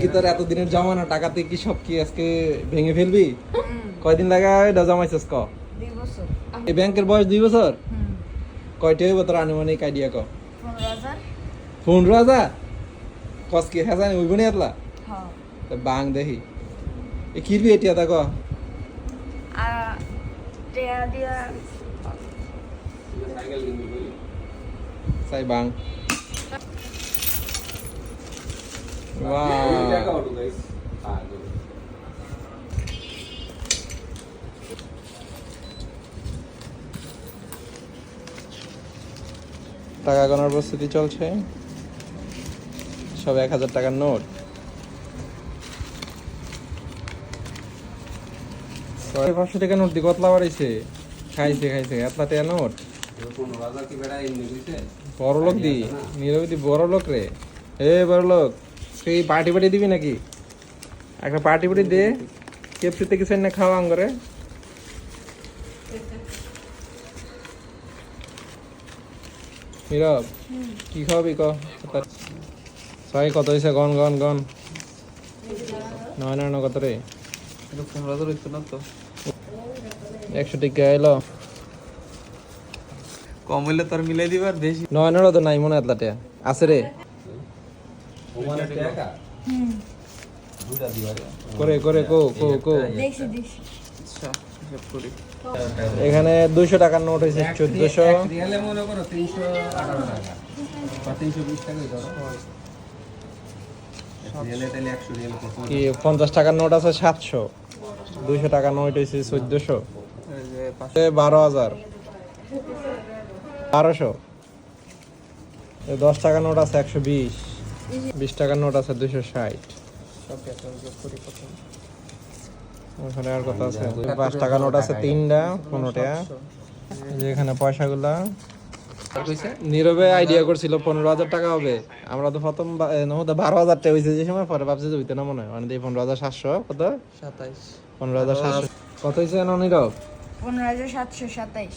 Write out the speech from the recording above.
কি তোর এতদিনের জমানো টাকাতে কি সব কি আজকে ভেঙে ফেলবি? কয়দিন লাগা এটা জমাইছিস ক? 2 বছর। এই ব্যাংকের বয়স 2 বছর? হুম। কয়টা হইব তোর আনুমানিক আইডিয়া ক? 15,000। 15,000? কস কি হাজার হইব নি এতলা? হ্যাঁ। বাং দেখি এ কিরবি এটা তা ক? আর টেয়া দিয়া সাই বাং ওয়াও টাকা গোনার প্রস্তুতি চলছে সব 1,000 টাকার নোট 500 টাকা নোট দি কতলা বাড়াইছে খাইছে এতলা টাকা নোট 15,000 কি বেড়া এমনি কইছে বড় লোক দি নীরব দি বড় লোক রে এ বড় লোক তুই পার্টি দিবি নাকি একটা পার্টি দে কেপসিতে কিছু না খাওয়া আঙ্গরে নীরব কি খাওয়াবি ক ছয় কত হয়েছে গন নয় কত রে 15,000 হইতো না তো 100 টাকা এলো কম হইলে তোর মিলাই দিবার বেশি 9 তো নাই মনে এতলা টাকা আছে রে ওমানে টাকা দুইটা দিবারে করে কো দেখছি। আচ্ছা হিসাব করি এখানে 200 টাকার নোট হয়েছে 1400 রিয়ালে মনে করো 318 টাকা বা 320 টাকাই ধরো রিয়ালে তাহলে 100 রিয়াল কত কি 50 টাকার নোট আছে 700 200 টাকার নোট হয়েছে 1400 এই যে 12,000 1200 10 টাকার নোট আছে 120 20 টাকার নোট আছে 260 সব টাকা যোগ করি প্রথম ওখানে আর কত আছে 5 টাকার নোট আছে 3টা 15 টাকা যে এখানে পয়সাগুলা আর কইছে নীরবে আইডিয়া করছিল 15,000 টাকা হবে আমরা তো প্রথম 12,000 টাকা হয়েছে যে সময় পরে ভাবছি যে হইতে না মনে হয় মানে 15,700 কত 27 15,700 কত হয়েছে না নীরব 15,727।